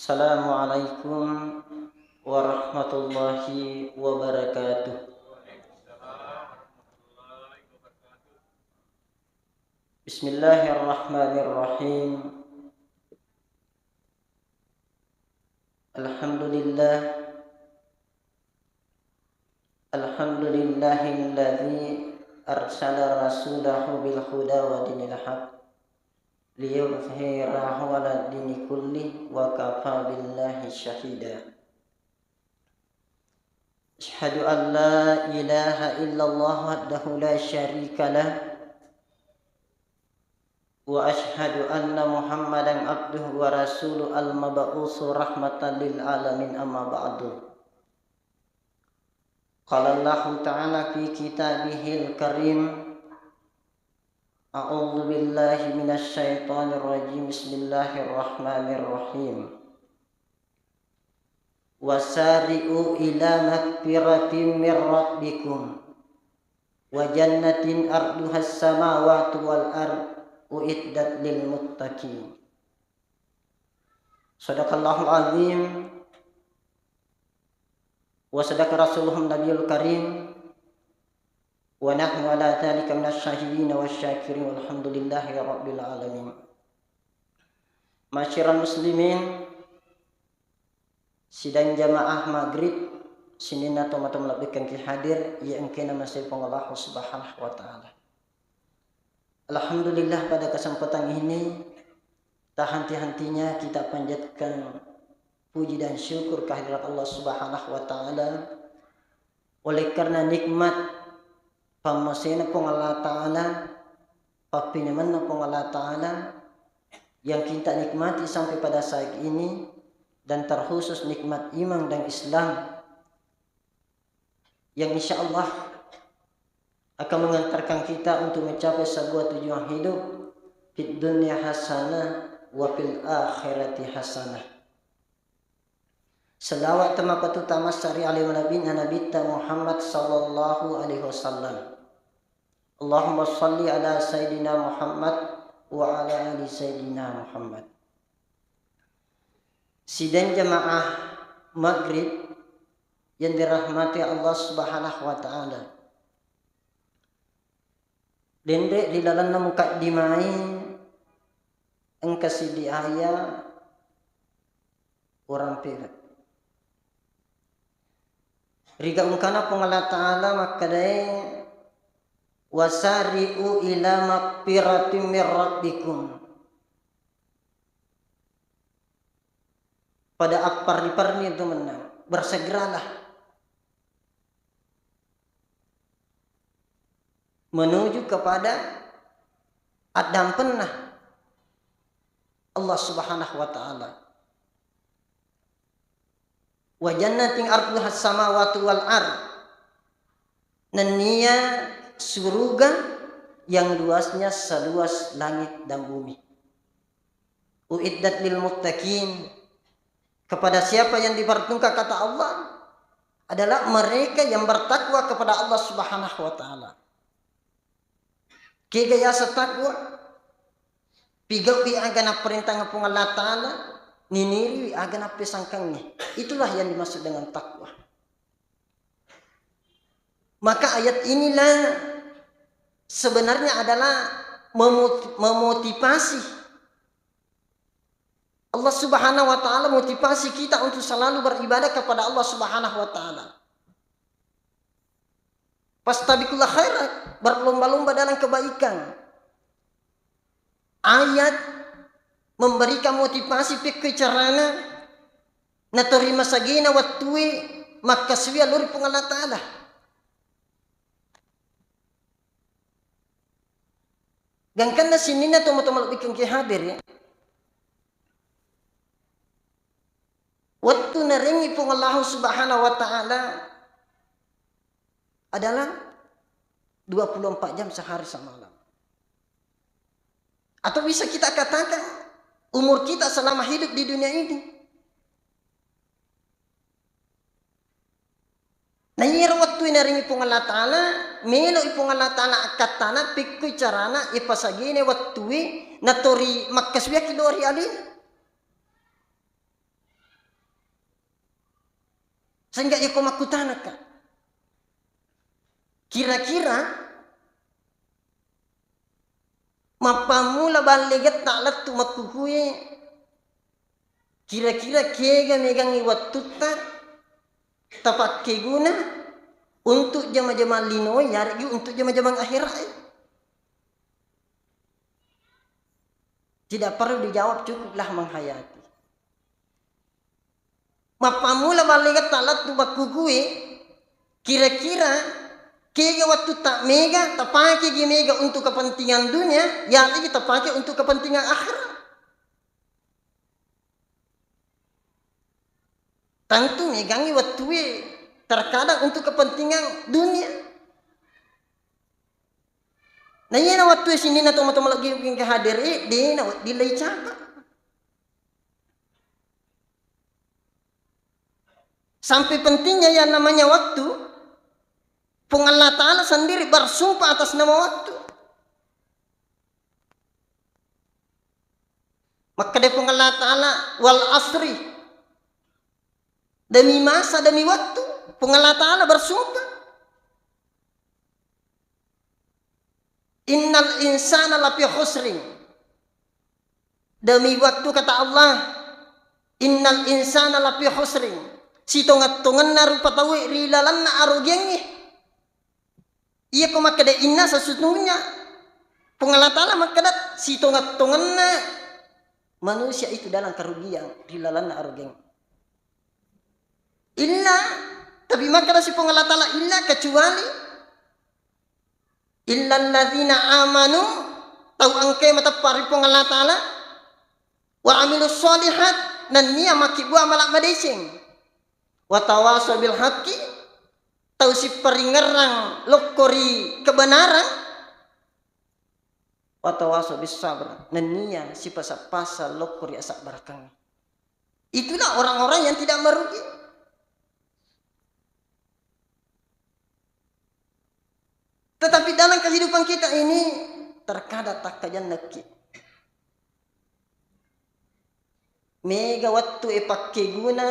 Assalamualaikum warahmatullahi wabarakatuh. Bismillahirrahmanirrahim. Alhamdulillah. Alhamdulillahilladzi arsala rasulahu bil huda wa dinil haq liyudhhirahu 'ala dini kulli wa kafa billahi syahida. Asyhadu an la ilaha illallah wahdahu la syarika lah wa asyhadu anna Muhammadan abduhu wa rasuluhu al-mab'utsu rahmatan lil alamin, amma ba'du. Qala Allah ta'ala fi kitabihil karim, a'udzu billahi minasy syaithanir rajim, bismillahirrahmanirrahim. Wasari'u ila magfiratin mir rabbikum wa jannatin arduhas samawati wal ardh uiddat lil muttaqin. Shadaqallahul azim wa sadaqa rasuluhun nabiyul karim wa nahnu ala dzalika minasy syahidin wasyakirin walhamdulillahi rabbil alamin. Masyiral muslimin, sidang jamaah maghrib sinina tomatom labihkan ki hadir yang kena masih Allah subhanahu wa ta'ala. Alhamdulillah, pada kesempatan ini tak henti-hentinya kita panjatkan puji dan syukur kehadirat Allah subhanahu wa ta'ala oleh karena nikmat pamasena pong Allah ta'ala, papinaman pong Allah ta'ala yang kita nikmati sampai pada saat ini, dan terkhusus nikmat iman dan Islam yang insya Allah akan mengantarkan kita untuk mencapai sebuah tujuan hidup fid dunya hasanah wa fil akhirati hasanah. Selawat tamapatu tamassari alaihi nabi Muhammad sallallahu alaihi wasallam. Allahumma salli ala sayyidina Muhammad wa ala ali sayyidina Muhammad. Sidang jamaah maghrib yang dirahmati Allah subhanahu wa ta'ala, dendek di dalam mukaddimai engkasi di ayat orang pirat riga ungkana pengala ta'ala makadai wasari'u ila magfiratin mir rabbikum. Pada akpar-parni itu menang, bersegeralah menuju kepada adam pernah Allah subhanahu wa ta'ala. Wa jannatin arduhas samawati wal ardh, nenia surga yang luasnya seluas langit dan bumi. Uiddat lil muttaqin, kepada siapa yang diperuntukkan kata Allah adalah mereka yang bertakwa kepada Allah subhanahu wa ta'ala. Kaya setakwa pigawi agana perintah ngapung Allah ta'ala, niniri agana pesangkangnya. Itulah yang dimaksud dengan takwa. Maka ayat inilah sebenarnya adalah memotivasi Allah subhanahu wa ta'ala, motivasi kita untuk selalu beribadah kepada Allah subhanahu wa ta'ala. Fastabiqul khairat, berlomba-lomba dalam kebaikan. Ayat memberikan motivasi pikir carana natori masagina watui makaswiya luri pengalat ta'ala. Gangkan na sinina tomo-tomo bikin kihadir ya. Waktu naringi pun Allah subhanahu wa ta'ala adalah 24 jam sehari semalam. Atau bisa kita katakan umur kita selama hidup di dunia ini. Nah nyira waktu naringi pun Allah ta'ala, melo ipung Allah ta'ala katana pikku carana ipasagine waktu natori makaswiya kidori alin. Sehingga iko makutanaka. Kira-kira mapamula baligat ta'lat tumakkukuye. Kira-kira kega megangi wattuta tapakke guna untuk jama-jama linoy yargi untuk jama-jama akhirat. Tidak perlu dijawab, cukuplah menghayati. Mapamula baligat ta'lat tumakkukuye. Kira-kira kega waktu tak mega, tak pakai gi mega untuk kepentingan dunia, ya lagi tak pakai untuk kepentingan akhirat. Tentu megangi waktu terkadang untuk kepentingan dunia. Nah iya na waktu sini na teman-teman lagi ke hadir di na dilai cakap. Sampai pentingnya yang namanya waktu, Allah Ta'ala sendiri bersumpah atas nama waktu. Maka dia Allah Ta'ala wal asri, demi masa demi waktu, Allah Ta'ala bersumpah. Innal insana lafi khusrin. Demi waktu kata Allah, innal insana lafi khusrin. Si tongat-tongan na rupa tawi rilalan na arogengi. Iya ko makada inna sesungguhnya Allah Ta'ala makada si tongat-tongan na manusia itu dalam kerugian rilalan na arogengi. Illa tapi makada si Allah Ta'ala illa kecuali illa alladzina amanu tahu angke mata pari Allah Ta'ala wa amilus sholihat dan niya makibua malak madesing. Watawasaw bil haqqi tahu si peringerang lokori kebenaran. Watawasaw bis sabr nenia si pasa-pasa lokori asak barakang. Itulah orang-orang yang tidak merugi. Tetapi dalam kehidupan kita ini terkadang tak kajan neki. Mega waktu pakai guna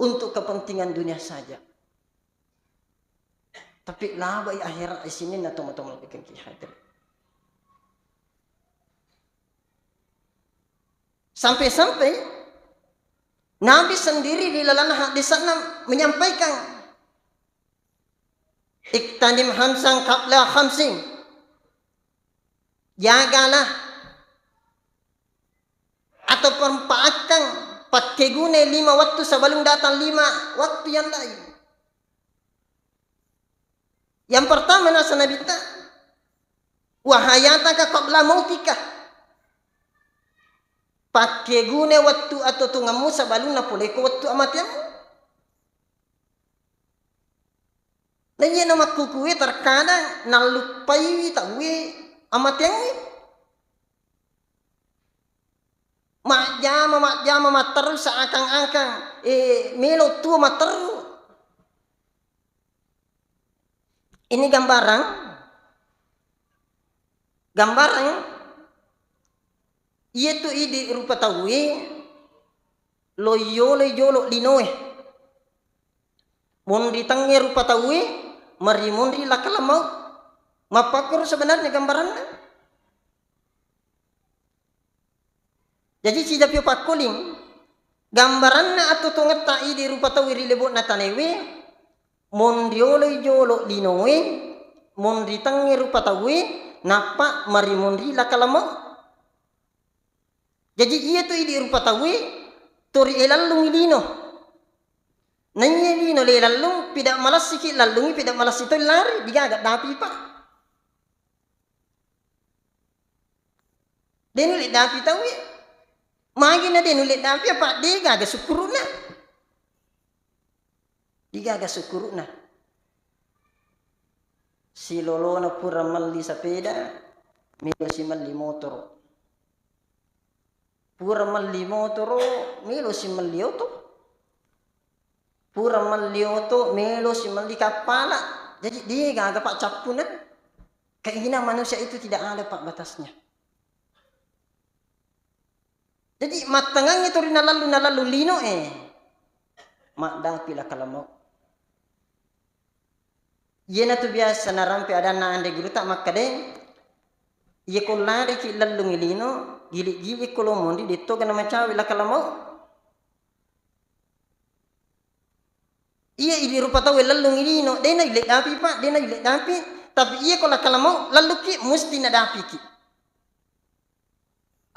untuk kepentingan dunia saja. Tapi labai akhirat di sini na teman-teman bikin hadir. Sampai-sampai Nabi sendiri di dalam hadis sana menyampaikan iktanim hamsan qabla khamsin. Jagalah atau perempatkan pakai guna 5 waktu sebelum datang 5 waktu yang lain. Yang pertama nasa Nabi ta wahayataka qabla mautika. Pakai guna waktu atau tungamu sebelum na pulai ko waktu amatiamu. Nanya nama kukuwe terkadang nalupai tawe amatiamu. Mak jama materu seakang-akang melo tua materu. Ini gambaran ieu tu ide rupa tawe loyo linoe. Mun ditangi rupa tawe mari mundri lakalamau. Mapakur sebenarnya gambarannya. Jadi si dapio pakuling gambaranna atau tongat tai di rupa tawiri lebok na tanewe mondiolo jolo linowe mondi tangi rupa tawe napa mari mondi lakalamo. Jadi iya tu di rupa tawe tori elalung lino nanya lino le lalung pidak malas sikit lalungi pidak malas itu lari digagak dapi pak denuli dapi tawe magi na din ulit na apa di gaga sukuru na. Di gaga sukuru na. Si lolo na pura mali sepeda, milo si mali motor. Pura mali motor, milo si mali auto. Pura mali auto, milo si mali kapala. Jadi dia gaga pak capunan. Keinginan manusia itu tidak ada pak batasnya. Jadi matangang itu nalalu lino mak dapi lah kalamau. Yena tu biasa na rampe ada na ande guru tak makade. Ye ko lari ki lallung ilino gili ko lomondi ditto gana macawi la kalamau. Iya ili rupa tahu lallung ilino dena ile dapi pak dena ile dapi tapi iya ko la kalamau lalu ki musti na dapi ki.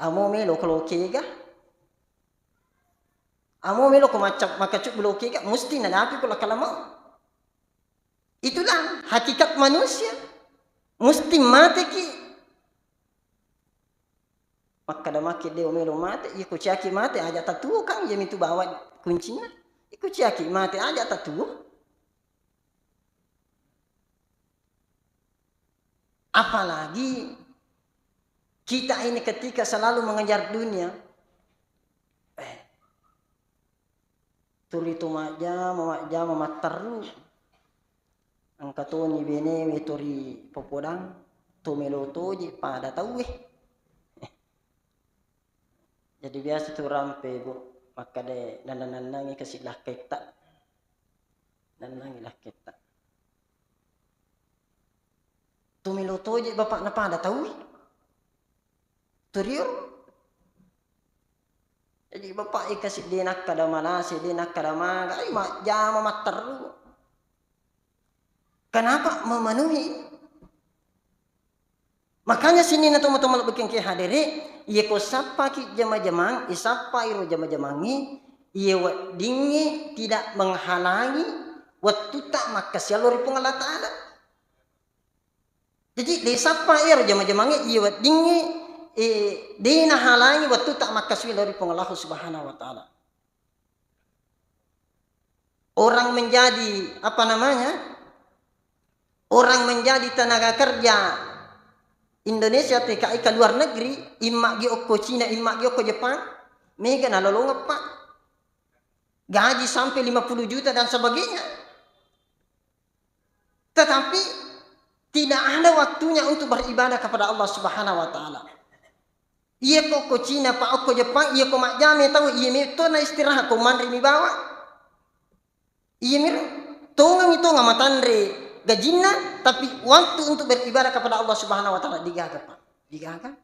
Amo melo kalau kega. Amo melo ko macacuk belo kega musti na dapi ko la kalamau. Itulah hakikat manusia. Mesti mati ki. Maka dah makin dia melo mati, ia ku ciaki mati aja tatu kan dia itu bawa kuncinya. Iku ciaki mati aja tatu. Apalagi kita ini ketika selalu mengejar dunia. Turi tu maja mamattaru. Angkatoni bene meturi popodang tu melo toji pada tahu Jadi biasa tu rampe bu, maka de nananangi kasih lah kita, nanangi lah kita. Tu miloto je bapak napa ada tahu? Turiur. Jadi bapak kasih dia nak kada malasi, dia nak kada maga, mak jama mater. Kenapa memenuhi? Makanya sini na teman-teman bikin ke hadiri, ia ko sapa ki jama-jamang, isapa iro jama-jamangi, ia dingi tidak menghalangi waktu tak maka sialori pengalat ada. Jadi di sapa iro jama-jamangi, ia dingi dina halangi waktu tak maka sialori pengalat Subhanahu wa taala. Orang menjadi apa namanya? Orang menjadi tenaga kerja Indonesia TKI ke luar negeri, immak gi okko Cina, immak gi okko Jepang, mega na lolong pak. Gaji sampai 50 juta dan sebagainya. Tetapi tidak ada waktunya untuk beribadah kepada Allah Subhanahu wa taala. Iya ko okko Cina, pak okko Jepang, iya ko mak jame tahu iya mi to na istirahat ko mandri mi bawa. Iya mir tongang itu ngamatandre gajinna tapi waktu untuk beribadah kepada Allah Subhanahu wa taala digaga pak digaga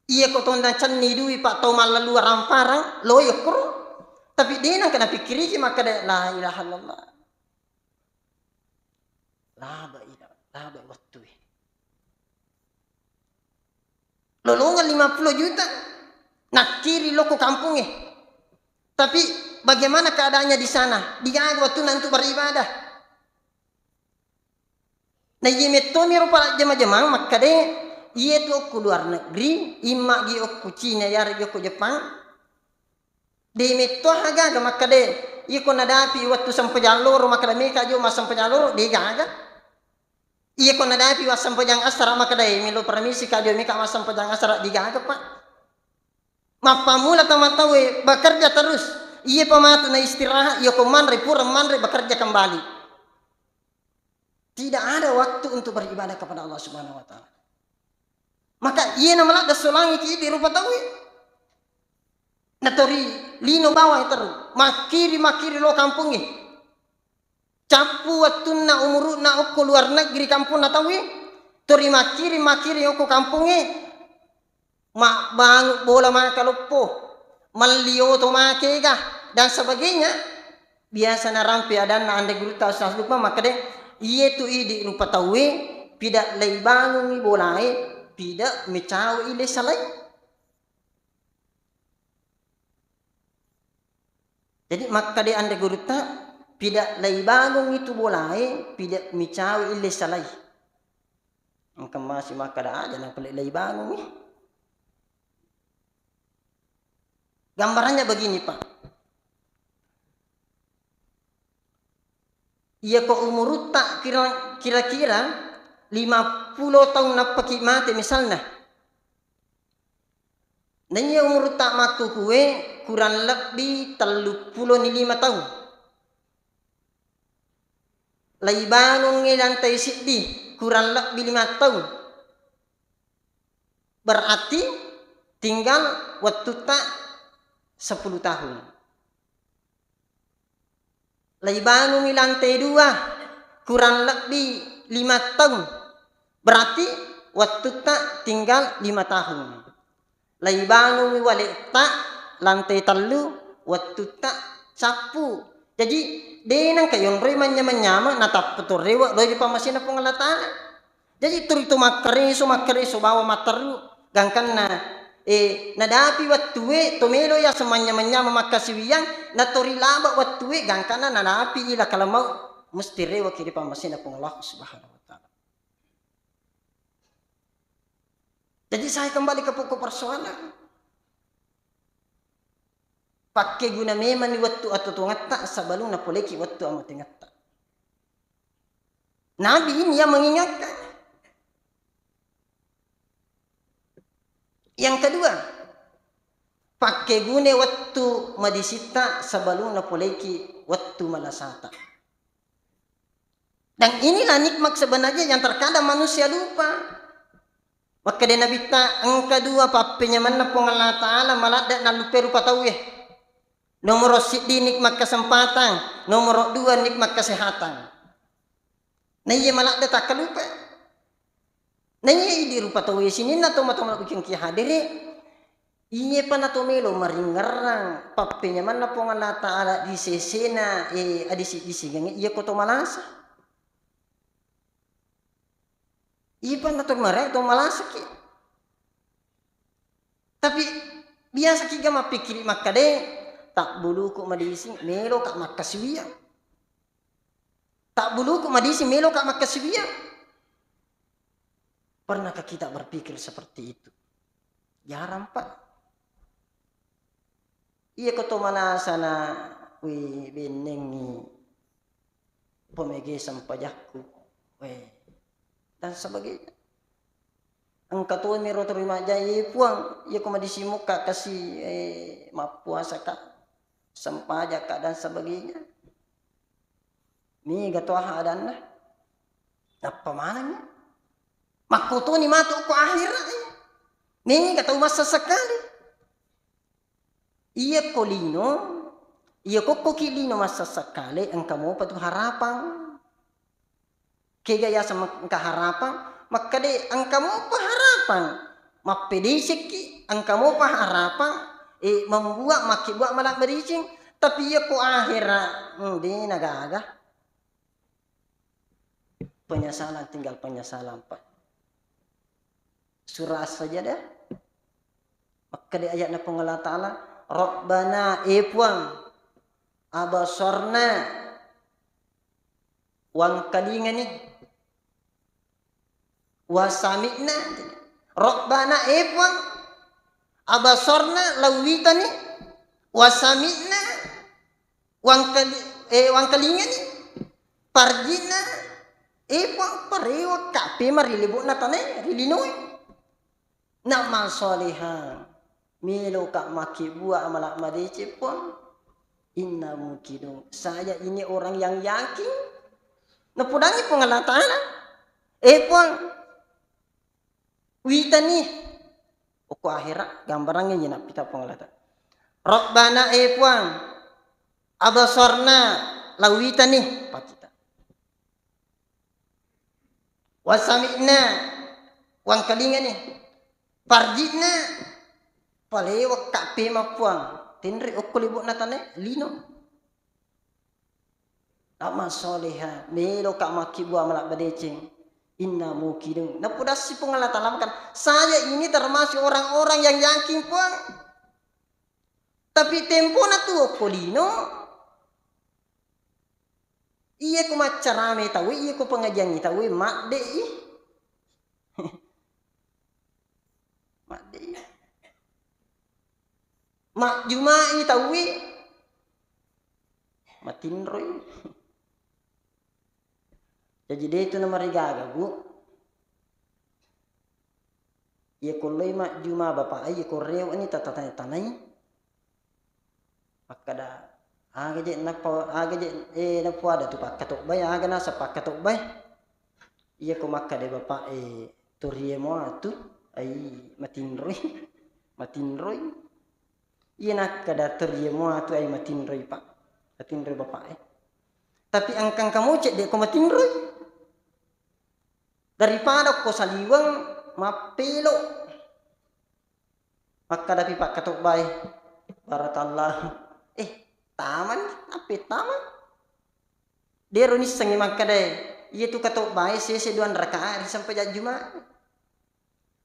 iya ko tonda canni dui pak tau malalu ramparang loyo kro tapi dia nang kena pikiri maka la ilaha illallah laba waktu lolongan 50 juta nak kiri loko kampung tapi bagaimana keadaannya di sana digaga waktu untuk beribadah. Nah iya metomi rupa jama-jama maka de iya tu aku luar negeri imma gi aku Cina yar gi aku Jepang de metto haga maka de iya ko nadapi waktu sampai jalur maka de meka jo mas sampai jalur de gaga iya ko nadapi was sampai jang asara maka de milo permisi ka jo meka mas sampai jang asara di gaga pak mapamula tamatawe bekerja terus iya pamatu na istirahat iya ko manre pura manre bekerja kembali. Tidak ada waktu untuk beribadah kepada Allah Subhanahu wa taala. Maka ia nama da solangi ki di rupa tahu. Natori lino bawa teru. Makiri lo kampungi. Capu waktu na umuru na okko luar negeri kampung na tahu. Tori makiri okko kampungi. Mak bangu bola maka lopo. Malio to makega dan sebagainya. Biasa na rampe ada na ande guru ta ustaz lupa maka de iya tu idi rupa tahu tidak lay bangun bolai tidak mecaw ile salai. Jadi maka de ande guru ta tidak lay bangun itu bolai tidak mecaw ile salai. Engkau masih maka dah aja nak lay bangun Gambarannya begini pak. Ia ko umur tak kira-kira 50 tahun nak pakai mati misalnya. Dan ia umur tak maku kue kurang lebih 35 tahun. Lai bangun ngelantai sidi kurang lebih 5 tahun. Berarti tinggal waktu tak 10 tahun. Lai bangun di lantai 2 kurang lebih 5 tahun. Berarti waktu tak tinggal 5 tahun. Lai bangun di walik tak lantai 3 waktu tak sapu. Jadi denang kayon roy manya-manyama natap betul rewa roy di pamasina pengalatan. Jadi turito makariso bawa mataru gangkan na nadapi wattuwe tomelo ya semanya-manyama makasiwiyang natori laba wattuwe gangkana nadapi ila kalamau mesti rewa kiri pamasina pengalah subhanahu wa ta'ala. Jadi saya kembali ke pokok persoalan. Pakai guna memang ni waktu atau tungatta sabalun na poleki waktu amat tingatta. Nabi ini yang mengingatkan. Yang kedua, pakai guna waktu madisita sabalun na poleki waktu malasata. Dan inilah nikmat sebenarnya yang terkadang manusia lupa. Maka dia Nabi ta ang kedua papenya mana Allah Ta'ala maladak na lupa rupa tauye. Nomor di nikmat kesempatan, nomor 2 nikmat kesehatan. Nah iya malah tak kelupa. Nah iya di rupa tahu sini na to matong bikin ki hadiri. Iya pa na to melo maringarang papenya mana Allah Ta'ala di sesena adisi gangi iya ko to malasa. Iya pa na to mare to malasa ki. Tapi biasa ki ga mapikiri makade tak bulu ko madisi melo kak makasiwiya. Tak bulu ko madisi melo kak makasiwiya. Pernahkah kita berpikir seperti itu? Jarang pak. Iya ko to manasana wi benengi pemege sampajakku dan sebagainya. Ang katuwa miro terima jaya puang iya ko madisi muka kasih mapuasa kak sampaja kak dan sebagainya. Ni gato adan lah. Apa mananya? Makuto ni mato ko akhirat. Ni gato masa sekali. Iya ko lino, iya ko kilino masa sekali ang kamu patu harapan. Kegaya sama harapan, maka de ang kamu harapan. Mapedisik ki ang kamu harapan membuat makibuat malak berising tapi iya ko akhirat di nagaga. Penyesalan tinggal penyesalan pak. Surah saja dah. Maka di ayat na Allah Ta'ala Rabbana puang abasarna wang kalingan ni wasami'na Rabbana puang abasarna lawita ni wasami'na wang kalingan ni parjina puang parewa kape marilibuk na tanay rilinoy nama solihan milo kak maki buah amalak madece puang inna mungkin saya ini orang yang yakin napudangi pengalatan puang wita nih oku akhirat gambarannya ya nak pita pengalatan Rabbana puang abasarna lawita nih pakita wasami'na wang kalingan nih parjitna palewak kape mapuang tinri okulibuk natane lino amal soleha melo kak makibu amalak badeceng inna mukidung napudasi pengalatan kan saya ini termasuk orang-orang yang yakin puang tapi tempo na tu okulino iya ko macarame tahu iya ko pengajian tahu mak deh mak deh mak jumai tawi matinroy jadi dia itu nama rigaga bu ya kolai mak juma bapak ay koreo ini tatatanya tanai makada aga je napa ada tu pak katok bay aga nasa pak katok bay iya ko makade bapak toriemo atu ay matinroy iya nak kada teriemo atu ay matinroy pak matinroy bapak Tapi angkang kamu cek dek komatinroy. Daripada ko saliwang mapelo. Maka dapi pak katok bay. Barakallah. Taman, apa taman? Dia runis sangi maka deh. Iya tu katok bay sese 2 rakaat sampai jam Jumat.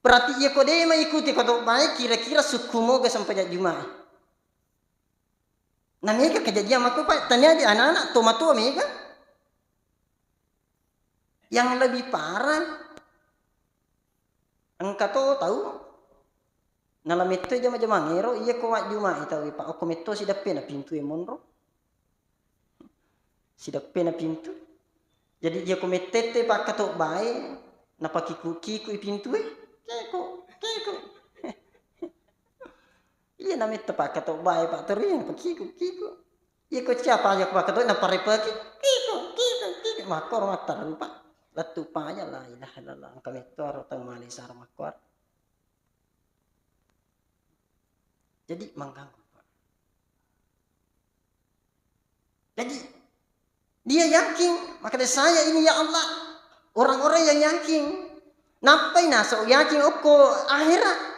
Berarti iya ko deh mengikuti katok bay kira-kira suku moga sampai jam Jumat. Nah mega kejadian aku pak tanya di anak-anak tua mega. Yang lebih parah, engkau tahu, nalam itu jama-jama ngero, iya ko wak Jumat itu pak, aku meto si pena pintu monro, si pena pintu. Jadi dia ko metete pak katok bae, napa kiku pintu keko. Iya nama itu pak katok bae pak teriak pak kiku. Iya ko siapa aja pak katok napa repaki kiku. Makor matar pak. Latu panya la ilaha illallah kami tor tang mali sar makor. Jadi mengganggu pak. Jadi dia yakin maka saya ini ya Allah orang-orang yang yakin. Napai naso yakin oko akhirat.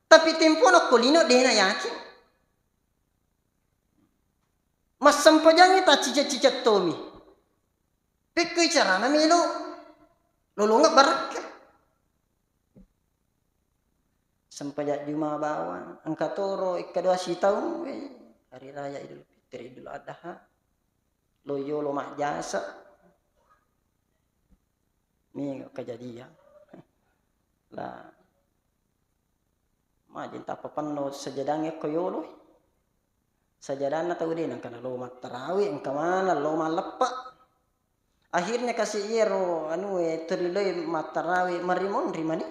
Tapi tempo no kolino dena yakin. Mas sampajangi ta cicat-cicat tomi. Pekoi carana melo lolonga baraka. Sampajak Juma bawa angka toro ikadua sitau hari raya Idul Fitri Idul Adha. Loyo lo mak jasa. Ni kejadian. Lah majin tapapan no sajadangnya koyolo sajadana tahu dia nangkana lo mat tarawih engka mana lo malepa akhirnya kasih iro teriloi mat tarawih marimon rimani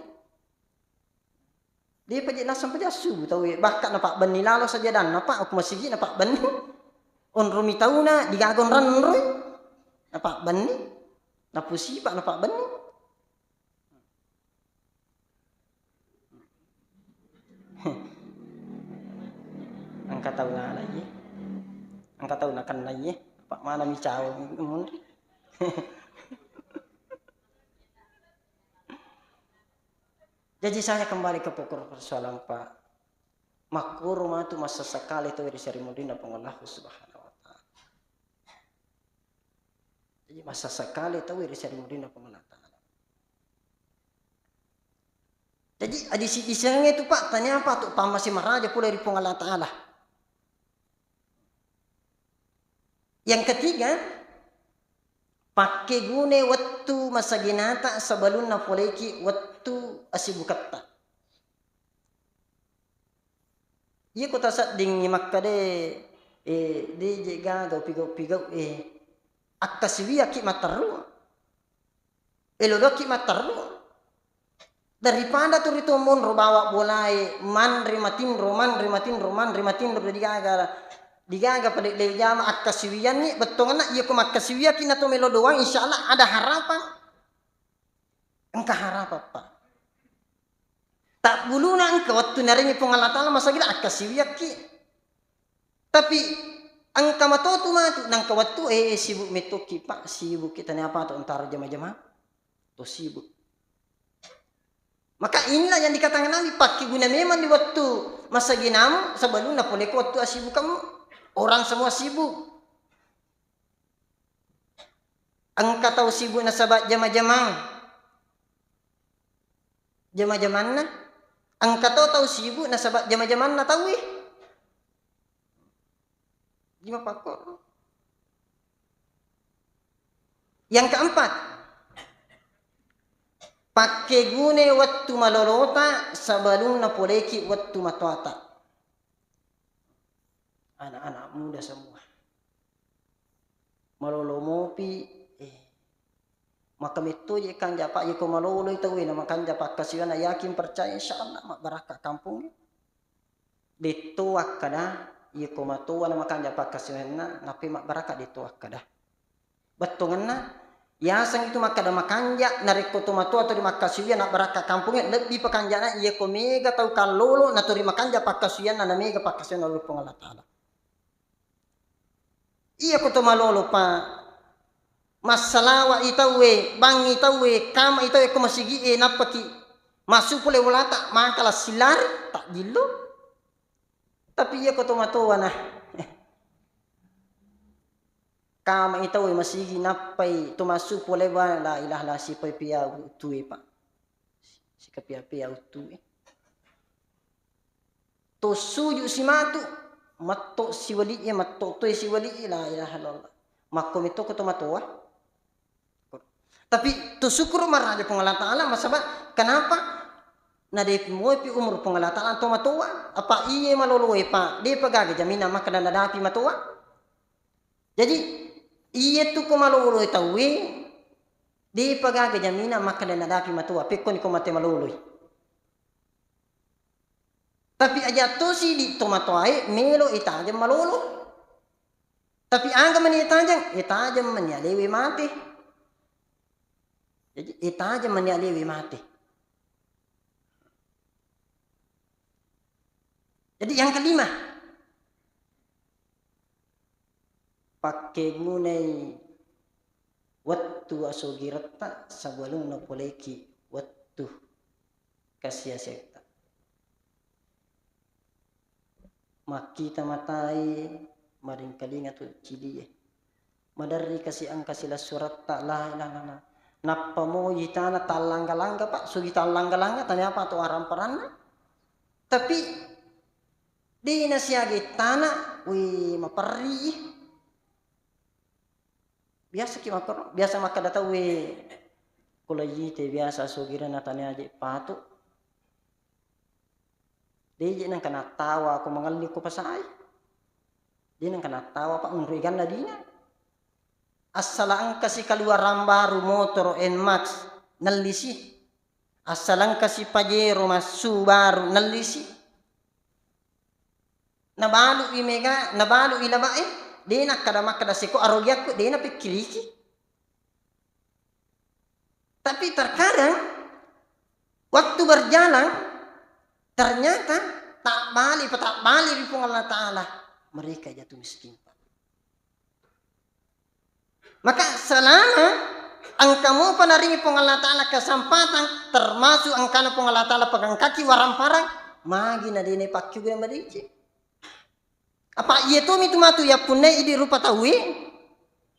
dia pajak nasam pajak subuh tahu bahkan napak beni lalo sajadan napak aku masih gini napak beni on rumi tahu na digagon ranroy napak beni napusi pak napak beni. Angka tahu na lagi, angka tahu nakan lagi, pak mana micau mun. Jadi saya kembali ke pokok persoalan pak. Makurma itu masa sekali itu dari Syarimuddin Allah Subhanahu Wa Taala. Jadi masa sekali itu dari Syarimuddin Allah Taala. Jadi di sana itu pak tanya apa tuh pak masih maraja pula dari Allah Taala. Yang ketiga, pakai gune waktu masa ginata sebelum napoleki waktu asibukatta. Iya kota saat ding makka de jega pigau akasiwiya ki mataru. Elodoki mataru. Daripada tu itu mon bawa bolai man rimatin roman digaga pada jama akasiwiyan ni betul nak iya ko makasiwiya kina to melo doang insyaallah ada harapan. Engkau harapan pak. Tak buluna engkau waktu naringi Allah Taala masa gila akasiwiya ki. Tapi angka matotu matu nang waktu sibuk metoki pak sibuk kita ni apa tu antara jama-jama to sibuk. Maka inilah yang dikatakan Nabi pakai guna memang di waktu masa ginam sebelum napolek waktu sibuk kamu orang semua sibuk. Engkau tahu sibuk nasabat jama-jamang na engkau tahu sibuk nasabat jama-jaman na tahu Gimana pakor. Yang keempat, pakai gune waktu malorota sebelum napoleki waktu matuata. Anak-anak muda semua. Malolomopi maka itu je kang japak ye ko malolo itu we nama kang japak kasihan yakin percaya insyaallah mak barakah kampung. Dituak kada ye ko matua nama kang japak kasihan napi mak barakah dituak kada. Betunganna ya sang itu maka ada makanja nariko tomato atau di makasian nak barakah kampungnya lebih pekanjana ia ko mega tau kalolo na tori makanja pakasian na mega pakasian lalu Allah Taala. Iya ko to malolo pa masalah wa itawe bang itawe kama itawe ko masigi napaki masuk pule wala tak makalah silar tak gilo tapi iya ko tomatowa na kama itawe masigi napai tumasuk pule ba la ilaha la si pia tuwe pa si kapia tuwe to suju si matu matto si wali matto to si wali la ilaha illallah makom itu ko tomatowa. Tapi tu syukur marah pong Allah Ta'ala masaba kenapa nadai mo pi umur pong Allah Ta'ala to matoa apa iye maloloy pa di pagaga jamina maka nadapi matoa jadi iye tu ko maloloy tawi di pagaga jamina maka nadapi matoa pekon ko mate maloloy tapi aja to si di to matoai melo itajam malolo tapi angga man itajam man ya lewe mate. Jadi ita aja menyalewi mati. Jadi yang kelima, pakai gunai waktu asogirata sebelum napoleki waktu kasih sekta. Makita matai maring kalinga tu cili. Madari kasih angka sila surat tak lah. Napa mo yitana talangga-langga pak sugi talangga-langga tanya apa tuh aram peranna tapi di nasiagi tanah wi mapari biasa ki mapar biasa maka data wi kula yite biasa sugira natanya aja patu dia nang kana tawa aku mengalih ko pasai dia nang kana tawa pak ngrigan ladina asalang kasi kaluaran baru motor NMAX nalisi asalang kasi pajero masu baru nalisi nabalu imega nabalu ilabae dena kada makada seko arogyaku dena pikiriki tapi terkadang waktu berjalan ternyata tak balik di Allah Ta'ala mereka jatuh miskin. Maka selama angkamu panaringi pong Allah Ta'ala kesempatan termasuk angkana pong Allah Ta'ala pegang kaki warang parang magi na dine pakyu guna madici. Apa iya tu mitu matu ya punai idi rupa tawi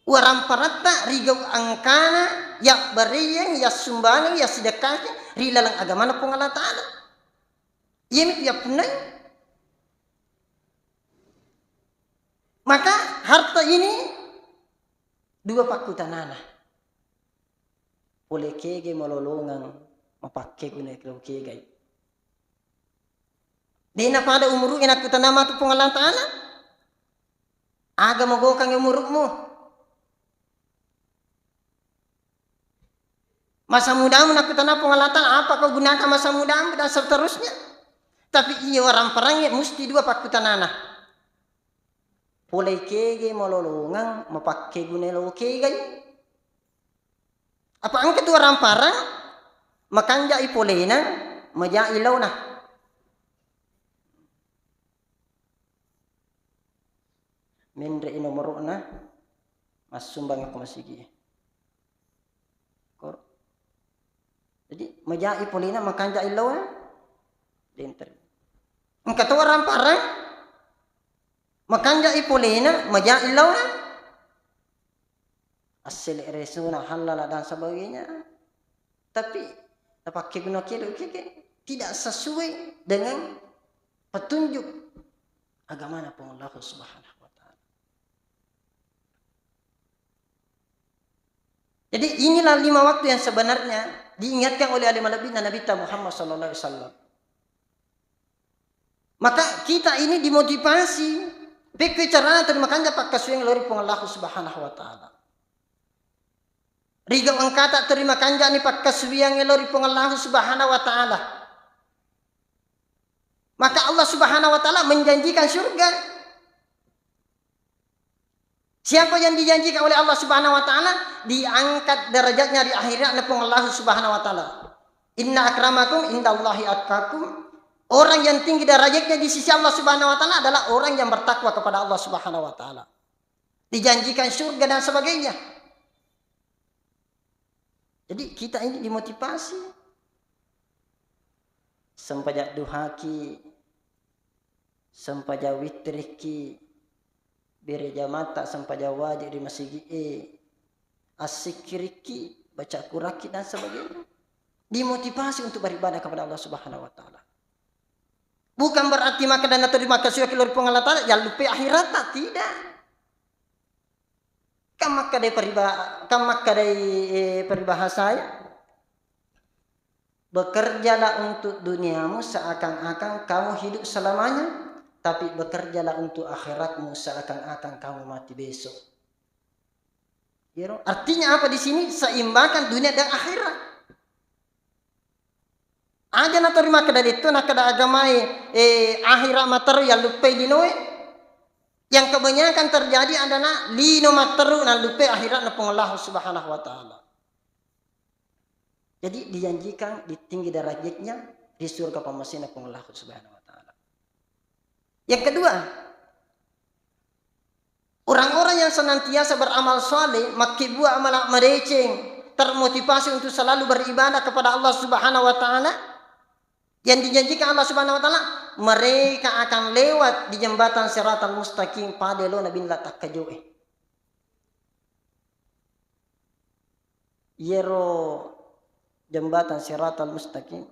warang parata rigau angkana ya bariyang ya sumbangan ya sedekahnya rilalang agama na pong Allah Ta'ala. Iya mitu ya punai. Maka harta ini dua pakutanana. Oleh kege malolongan mapakke guna kalau kege. Dina pada umuru ina kutanama tu pengalan ta'ala. Aga magokang umurukmu. Masa mudamu nak kutanama pengalan ta'ala apa kau gunakan masa mudamu dan seterusnya. Tapi iya orang perangnya mesti dua pakutanana. Polai kege malolongang mapakke guna lo kege. Apa angkat tu orang parang makanja ipolena maja ilaw na. Mendre inomoro na masumbang ako masigi. Kor. Jadi maja ipolena makanja ilaw na. Denter. Angkat tu orang parang makanja ipolena maja ilaw na. Asal resuna halal dan sebagainya. Tapi pakai guna kilo tidak sesuai dengan petunjuk agama Allah Subhanahu wa taala. Jadi inilah 5 waktu yang sebenarnya diingatkan oleh alim Nabi Muhammad sallallahu alaihi wasallam. Maka kita ini dimotivasi pakai cara terima kanja pakai suing lori Allah Subhanahu wa taala. Riga angkata terima kanja ni pakai suing lori Allah Subhanahu wa taala. Maka Allah Subhanahu wa taala menjanjikan surga. Siapa yang dijanjikan oleh Allah Subhanahu wa taala diangkat derajatnya di akhirat oleh Allah Subhanahu wa taala. Inna akramakum indallahi atqakum. Orang yang tinggi derajatnya di sisi Allah Subhanahu wa taala adalah orang yang bertakwa kepada Allah Subhanahu wa taala. Dijanjikan surga dan sebagainya. Jadi kita ini dimotivasi. Sampaja duhaki, sampaja witriki, bereja mata sampaja wajib di masjid asikiriki, baca kuraki dan sebagainya. Dimotivasi untuk beribadah kepada Allah Subhanahu wa taala. Bukan berarti maka dan atau dimaka sudah keluar pengalatan ya lupa akhirat, tidak. Kamak dari peribahasa ya. Bekerjalah untuk duniamu seakan-akan kamu hidup selamanya, tapi bekerjalah untuk akhiratmu seakan-akan kamu mati besok. Artinya apa di sini? Seimbangkan dunia dan akhirat. Aja na terima kada dito na kada agamay akhirat material lupa dinoe. Yang kebanyakan terjadi adalah lino materu na lupa akhirat na Allah Subhanahu wa taala. Jadi dijanjikan di tinggi derajatnya di surga pemasin na Allah Subhanahu wa taala. Yang kedua, orang-orang yang senantiasa beramal saleh, makibua amal mereceng, termotivasi untuk selalu beribadah kepada Allah Subhanahu wa taala. Yang dijanjikan Allah Subhanahu wa taala, mereka akan lewat di jembatan Siratal Mustaqim pada lo nabi la takkajoe. Yero jembatan Siratal Mustaqim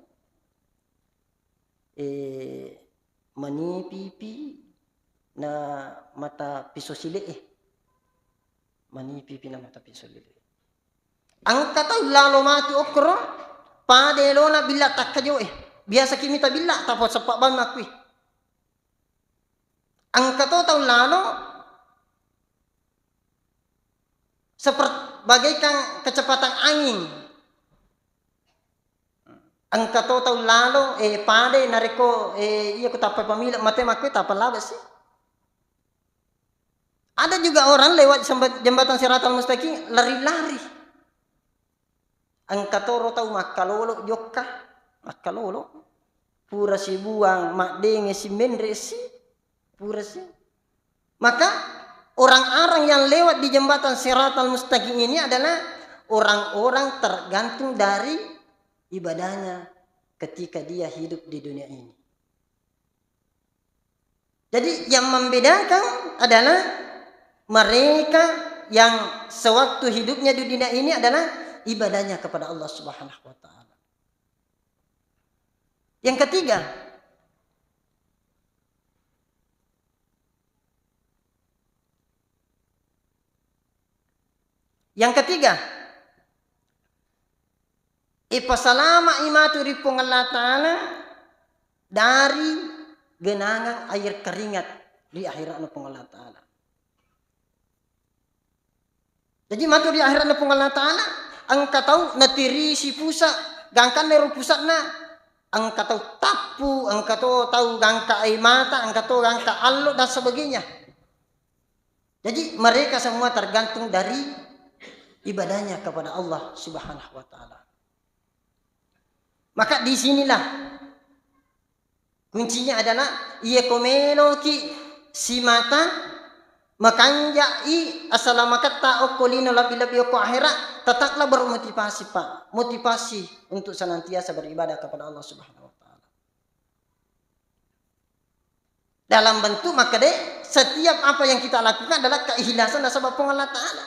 manipipi na mata piso sili manipipi na mata piso sili. Ang kataw lalo mati okro pada lo na bila takkajoe. Biasa kita bila tapos sepak ban makwi. Ang kataw lalo seperti bagaikan kecepatan angin. Ang kataw lalo pade nareko iya ko tapay pamilya mate makwi tapal labas sih. Ada juga orang lewat jembatan Siratal Mustaqim lari-lari. Ang katoro tahu makalolo jokka. Makalolo pura si buang mak denge si mendre si pura si. Maka orang-orang yang lewat di jembatan Siratal Mustaqim ini adalah orang-orang tergantung dari ibadahnya ketika dia hidup di dunia ini. Jadi yang membedakan adalah mereka yang sewaktu hidupnya di dunia ini adalah ibadahnya kepada Allah Subhanahu wa taala. Yang ketiga, ipasalama imatu ripong Allah Ta'ala dari genangan air keringat di akhirat na pong Allah Ta'ala. Jadi matu di akhirat na pong Allah Ta'ala, ang kataw natiri si pusa, gangkan nero pusat na, ang kataw tapu, ang kataw tahu gangka ay mata, ang kataw gangka allo dan sebagainya. Jadi mereka semua tergantung dari ibadahnya kepada Allah Subhanahu wa taala. Maka disinilah kuncinya adalah ia komeno ki si mata makanjai asalamakat okolino labi-labi oko akhirat tetaplah bermotivasi Pak, motivasi untuk senantiasa beribadah kepada Allah Subhanahu wa taala. Dalam bentuk maka setiap apa yang kita lakukan adalah keikhlasan dan sebab Allah Taala.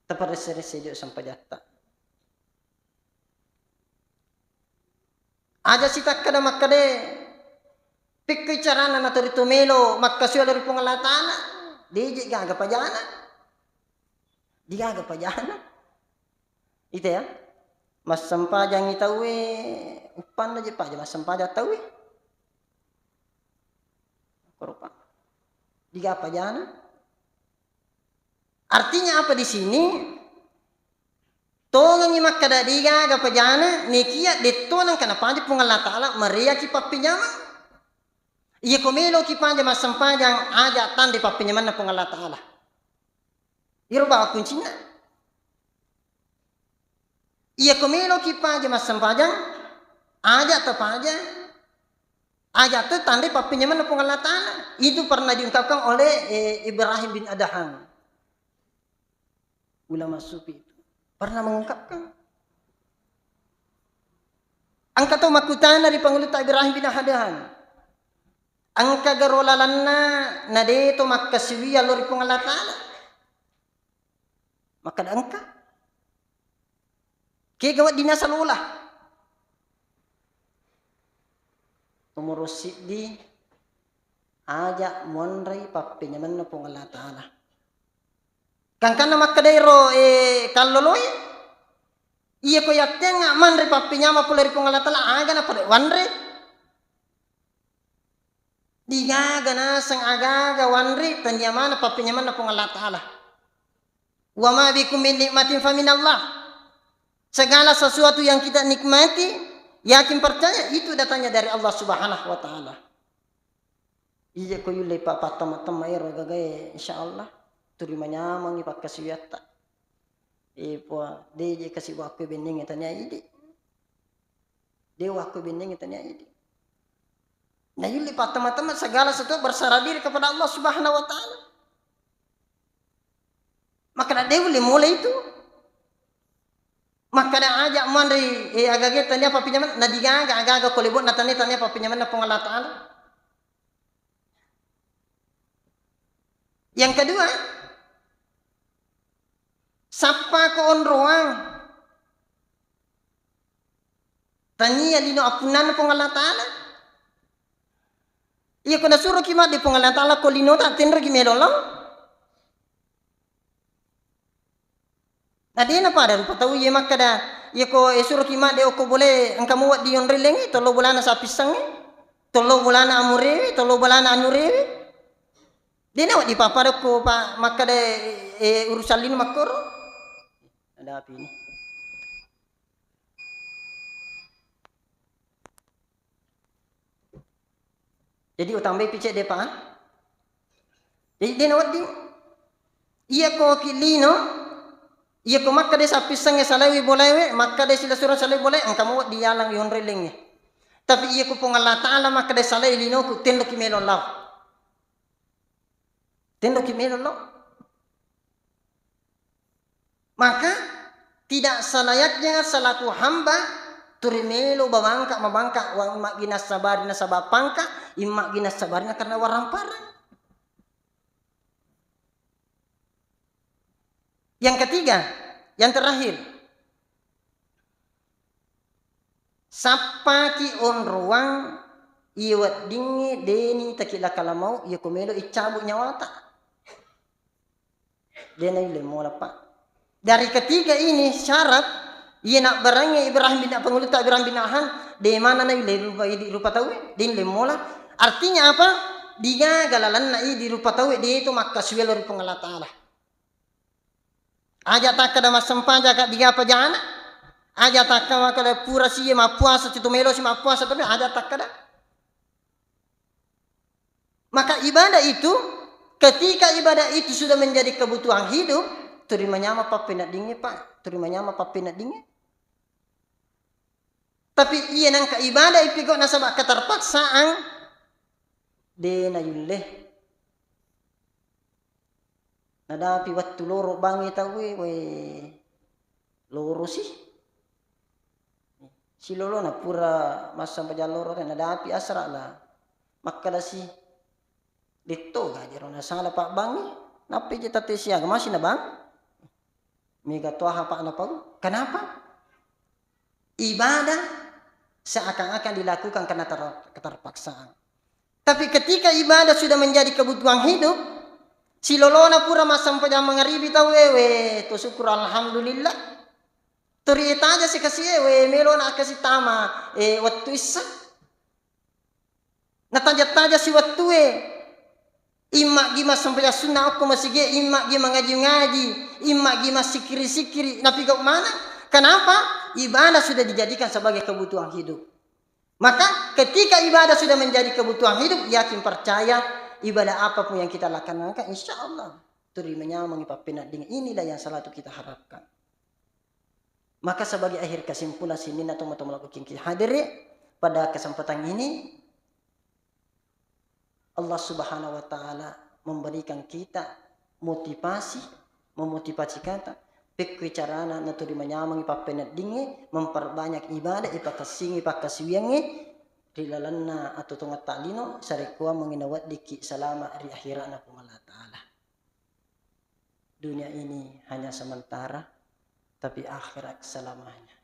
Tepat seri sampai data. Aja sita kada makade pikir carana na torito melo makasyo dari Allah Taala. Di gaga pajana. Di gaga pajana. Itu ya. Mas sampajang itawe upan aja pa mas sampaja tawe. Korupa. Di gaga pajana. Artinya apa di sini? Tongan ni makada di gaga pajana nikia detonang kana panja Allah Taala maria ki papinyaman. Iya komelo ki panja mas sampajang aja tande papinyaman na Allah Taala. Iro ba kuncinya? Iya komelo ki panja mas sampajang aja tapaja aja tu tande papinyaman na Allah Taala. Itu pernah diungkapkan oleh Ibrahim bin Adham. ulama sufi itu pernah mengungkapkan. Angka to makutana di panguluta Ibrahim bin Hadahan. Angka garolalanna nade to makkasiwi alor pung Allah Ta'ala. Maka angka. Kaya gawat dinasalulah. Tumurus di ajak monray papinyaman na pung Allah Ta'ala. Kang kana makadairo kaloloy. Iya ko yatenga manre papinyama puleri pung Allah Ta'ala aga na pada wanre. Digaga na sang agaga wanre tanyamana papinyaman na pung Allah Ta'ala. Wa ma bikum min nikmatin fa min Allah. Segala sesuatu yang kita nikmati, yakin percaya itu datangnya dari Allah Subhanahu wa Ta'ala. Iya ko yule pa patama-tama iro gagaye insyaallah turimanya mangi pakasiyata. Ipo de kasih waktu bening tanya idi. De waktu bening tanya idi. Nah yuli patama-tama segala sesuatu berserah diri kepada Allah Subhanahu wa Ta'ala. Maka dia boleh mulai itu. Maka dia ajak mandri agak tanya apa pinjaman nadiga agak kolebot natanya tanya apa pinjaman na Allah Ta'ala. Yang kedua, sapa ko on ruang. Tanya lino apunan na Allah Ta'ala. Iya ko nasuruh kimat di Allah Ta'ala ko lino tak tinro kimelolong. Nadi na pada rupa tahu ye makada ye ko suruh kimat de ko boleh engkau muat di onrelengi tolo bulana sa pisang tolo bulana amure tolo bulana anure. Dia nak di papa ko pa makada urusan lin makor. Ada api ini. Jadi utambai picek depa. Jadi dia nak di iya ko kilino. Iya ko makka de sa pisang salawi boleh makka de sila surah salawi boleh engkau muat di yalang yon releng. Tapi iya ko pong Allah Ta'ala makka de salawi lino ko tendo ki melon law. Tendo ki melon law. Maka tidak selayaknya selaku hamba turimelo babangka mabangka wang mak ginas sabarina sabapangka imak ginas sabarina karena waramparan. Yang ketiga, yang terakhir. Sapa ki on ruang iwat dingi deni takila kalamau ia komelo icabut nyawata. Dena ile mola pak. Dari ketiga ini syarat ia nak barangnya Ibrahim bin penguluta Ibrahim bin Ahan de mana na ile rupa tahu din le mola. Artinya apa? Dia galalan na di rupa tahu dia itu maka suwelo rupa Allah Ta'ala. Aja tak kada masempa jaga diga apa jana. Aja tak kada pura siye ma puasa tu melo si ma puasa tapi aja tak kada. Maka ibadah itu ketika ibadah itu sudah menjadi kebutuhan hidup, terimanya apa penak dingin pak, terimanya apa penak dingin. Tapi iya nang ka ibadah ipigo nasabak keterpaksaan de na yulle. Nadapi waktu loro bangi tahu we loro sih. Si lolo na pura masa paja loro kan nadapi asra lah. Makala si dito gajero na sala pak bangi. Napi kita tesia masih na bang. Mega toha pak na pau. Kenapa? Ibadah seakan-akan dilakukan karena keterpaksaan. Tapi ketika ibadah sudah menjadi kebutuhan hidup, si lolona pura masam paja mangaribi tahu wewe to syukur alhamdulillah. Turi aja si kasih we melona kasih tama waktu isa. Nataja-taja si waktu imak gi masam paja sunnah aku masih ge imak gi mengaji-ngaji, imak gi masih sikiri-sikiri. Napi kau mana? Kenapa? Ibadah sudah dijadikan sebagai kebutuhan hidup. Maka ketika ibadah sudah menjadi kebutuhan hidup, yakin percaya ibadah apapun yang kita laksanakan, insya Allah terimanya mengipapinak dengan inilah yang selalu kita harapkan. Maka sebagai akhir kesimpulan sini atau melakukan kinki hadiri pada kesempatan ini, Allah Subhanahu Wa Taala memberikan kita motivasi, memotivasi kita Pikku carana na tu dimanyamang ipapenat dingi memperbanyak ibadah ipakasingi ipakasiwiangi rilalanna atau tungat talino sarikua menginawat diki selama hari akhirana pun Allah Ta'ala. Dunia ini hanya sementara, tapi akhirat selamanya.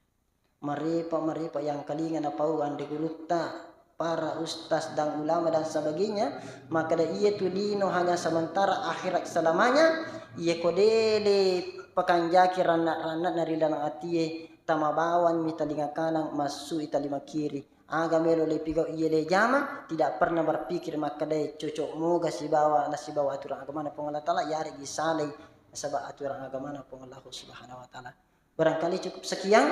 Maripa yang kalingan apauan di gurutta para ustaz dan ulama dan sebagainya, maka ia tu dino hanya sementara akhirat selamanya. Ia kodele pakanjaki ranak-ranak narilanang atie tamabawan mitalinga kanan masu italima kiri. Aga melo lepigau iya le jama tidak pernah berpikir maka dai cocok moga si bawa aturan agama na Allah Ta'ala yari gisalai sabab aturan agama na Allah Subhanahu wa Ta'ala. Barangkali cukup sekian.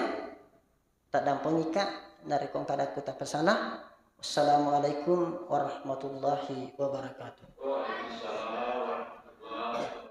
Tak dampang ika dari kong kadaku tak pesana. Wassalamualaikum warahmatullahi wabarakatuh.